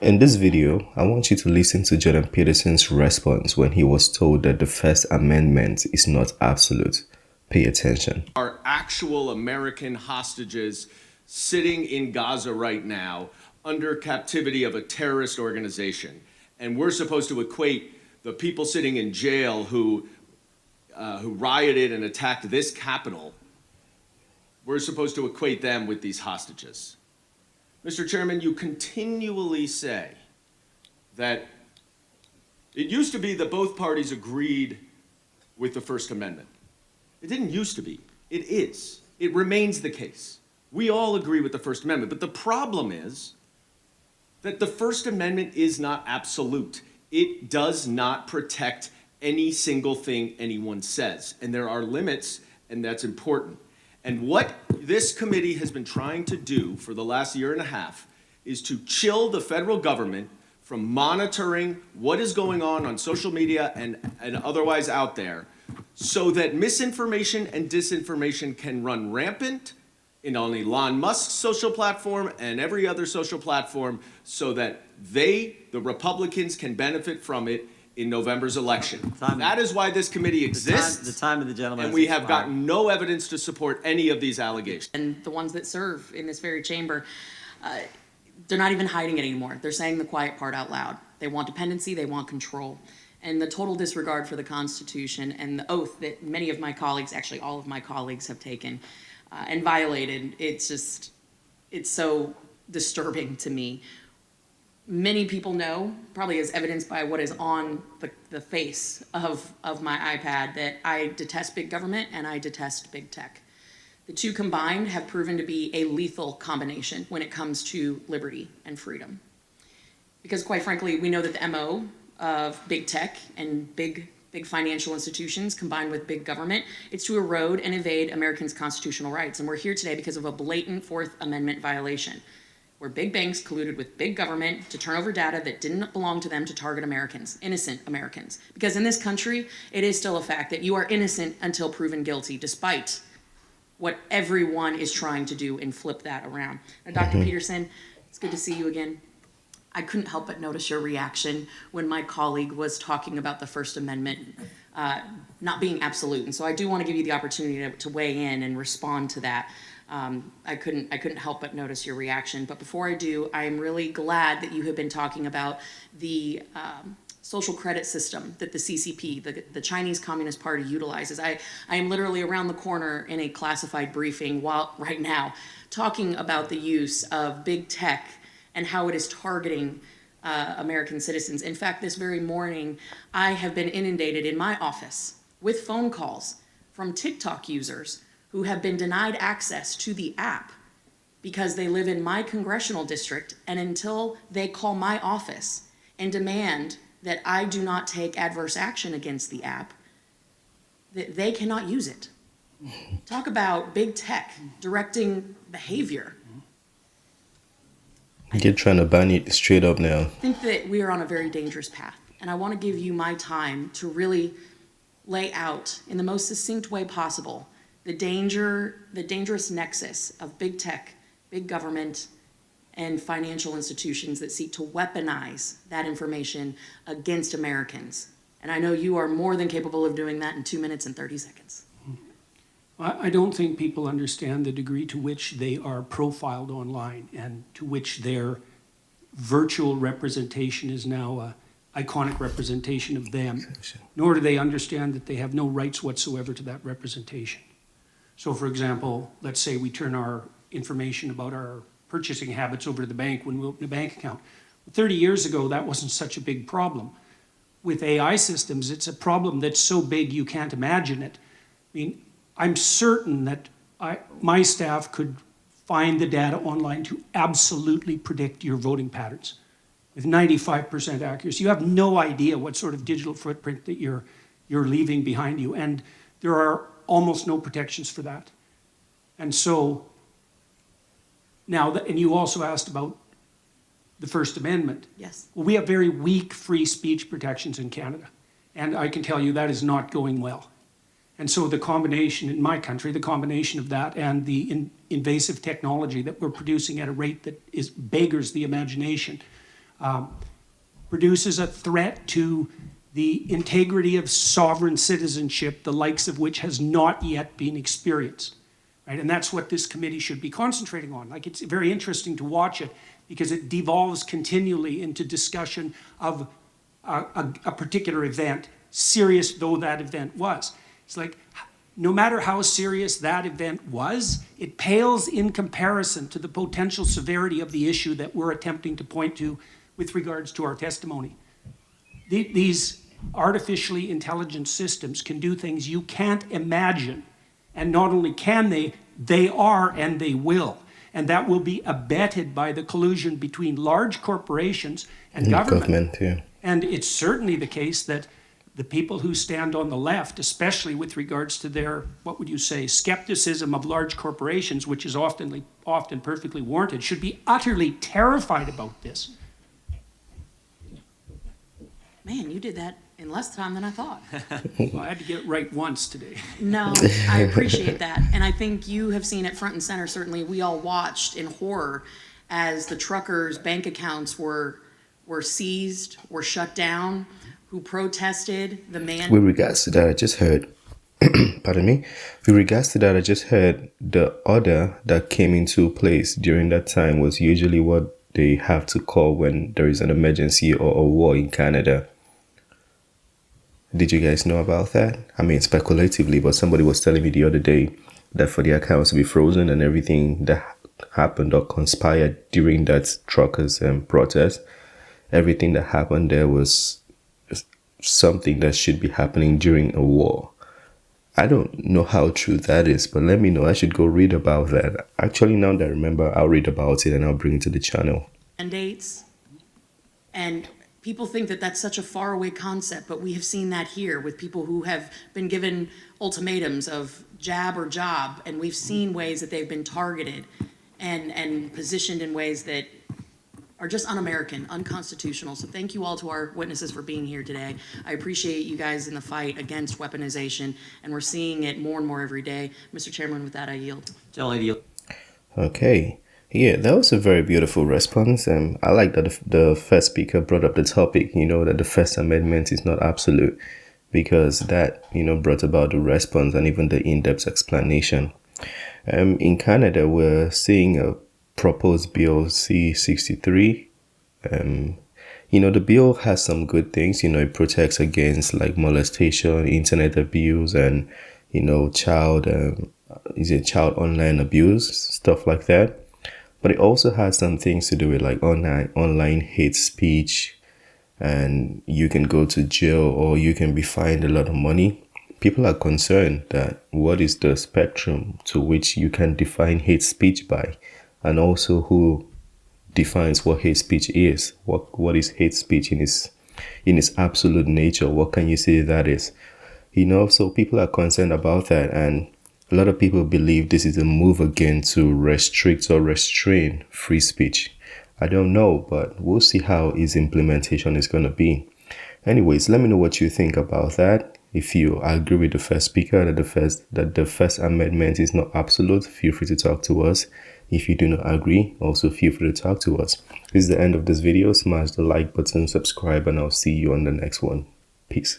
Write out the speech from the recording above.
In this video, I want you to listen to Jordan Peterson's response when he was told that the First Amendment is not absolute. Pay attention. Are actual American hostages sitting in Gaza right now under captivity of a terrorist organization. And we're supposed to equate the people sitting in jail who rioted and attacked this Capitol, we're supposed to equate them with these hostages. Mr. Chairman, you continually say that it used to be that both parties agreed with the First Amendment. It didn't used to be. It is. It remains the case. We all agree with the First Amendment. But the problem is that the First Amendment is not absolute. It does not protect any single thing anyone says. And there are limits, and that's important. And what this committee has been trying to do for the last year and a half is to chill the federal government from monitoring what is going on social media and otherwise out there, so that misinformation and disinformation can run rampant in on Elon Musk's social platform and every other social platform, so that the Republicans, can benefit from it in November's election. That is why this committee exists. The time of the gentleman. And we have gotten no evidence to support any of these allegations. And the ones that serve in this very chamber, they're not even hiding it anymore. They're saying the quiet part out loud. They want dependency, they want control. And the total disregard for the Constitution and the oath that many of my colleagues, actually all of my colleagues, have taken and violated, it's so disturbing to me. Many people know, probably as evidenced by what is on the face of my iPad, that I detest big government and I detest big tech. The two combined have proven to be a lethal combination when it comes to liberty and freedom. Because quite frankly, we know that the MO of big tech and big financial institutions combined with big government, it's to erode and evade Americans' constitutional rights. And we're here today because of a blatant Fourth Amendment violation, where big banks colluded with big government to turn over data that didn't belong to them to target Americans, innocent Americans. Because in this country, it is still a fact that you are innocent until proven guilty, despite what everyone is trying to do and flip that around. Now, Dr. Peterson, it's good to see you again. I couldn't help but notice your reaction when my colleague was talking about the First Amendment not being absolute. And so I do want to give you the opportunity to weigh in and respond to that. I couldn't help but notice your reaction. But before I do, I'm really glad that you have been talking about the social credit system that the CCP, the Chinese Communist Party, utilizes. I am literally around the corner in a classified briefing right now talking about the use of big tech and how it is targeting American citizens. In fact, this very morning, I have been inundated in my office with phone calls from TikTok users who have been denied access to the app because they live in my congressional district, and until they call my office and demand that I do not take adverse action against the app, that they cannot use it. Talk about big tech directing behavior. You're trying to ban it straight up now. I think that we are on a very dangerous path, and I want to give you my time to really lay out in the most succinct way possible the dangerous nexus of big tech, big government, and financial institutions that seek to weaponize that information against Americans. And I know you are more than capable of doing that in 2 minutes and 30 seconds. I don't think people understand the degree to which they are profiled online and to which their virtual representation is now an iconic representation of them, nor do they understand that they have no rights whatsoever to that representation. So for example, let's say we turn our information about our purchasing habits over to the bank when we open a bank account. 30 years ago, that wasn't such a big problem. With AI systems, it's a problem that's so big you can't imagine it. I mean, I'm certain that my staff could find the data online to absolutely predict your voting patterns with 95% accuracy. You have no idea what sort of digital footprint that you're leaving behind you, and there are almost no protections for that. And so now, and you also asked about the First Amendment. Yes. Well, we have very weak free speech protections in Canada, and I can tell you that is not going well. And so the combination in my country, the combination of that and the invasive technology that we're producing at a rate that beggars the imagination, produces a threat to the integrity of sovereign citizenship, the likes of which has not yet been experienced. Right? And that's what this committee should be concentrating on. Like, it's very interesting to watch it because it devolves continually into discussion of a particular event, serious though that event was. It's like, no matter how serious that event was, it pales in comparison to the potential severity of the issue that we're attempting to point to with regards to our testimony. These artificially intelligent systems can do things you can't imagine. And not only can they are and they will. And that will be abetted by the collusion between large corporations and government. Yeah. And it's certainly the case that the people who stand on the left, especially with regards to their, what would you say, skepticism of large corporations, which is often perfectly warranted, should be utterly terrified about this. Man, you did that in less time than I thought. Well, I had to get it right once today. No, I appreciate that. And I think you have seen it front and center. Certainly, we all watched in horror as the truckers' bank accounts were seized, were shut down, who protested the man. With regards to that, I just heard, pardon me, with regards to that, I just heard the order that came into place during that time was usually what they have to call when there is an emergency or a war in Canada. Did you guys know about that? I mean, speculatively, but somebody was telling me the other day that for the accounts to be frozen and everything that happened or conspired during that truckers' protest, everything that happened there was something that should be happening during a war. I don't know how true that is, but let me know. I should go read about that. Actually, now that I remember, I'll read about it and I'll bring it to the channel. Mandates. And people think that that's such a faraway concept, but we have seen that here with people who have been given ultimatums of jab or job, and we've seen ways that they've been targeted and positioned in ways that are just un-American, unconstitutional. So thank you all to our witnesses for being here today. I appreciate you guys in the fight against weaponization, and we're seeing it more and more every day. Mr. Chairman, with that, I yield. Okay. Yeah, that was a very beautiful response. I like that the first speaker brought up the topic, that the First Amendment is not absolute, because that, brought about the response and even the in-depth explanation. In Canada, we're seeing a proposed bill C-63. The bill has some good things. It protects against like molestation, internet abuse, and child online abuse, stuff like that. But it also has some things to do with like online hate speech, and you can go to jail or you can be fined a lot of money. People are concerned that what is the spectrum to which you can define hate speech by, and also who defines what hate speech is. What is hate speech in its absolute nature? What can you say that is? So people are concerned about that, and a lot of people believe this is a move again to restrict or restrain free speech. I don't know, but we'll see how its implementation is going to be. Anyways, let me know what you think about that. If you agree with the first speaker that the First Amendment is not absolute, feel free to talk to us. If you do not agree, also feel free to talk to us. This is the end of this video. Smash the like button, subscribe, and I'll see you on the next one. Peace.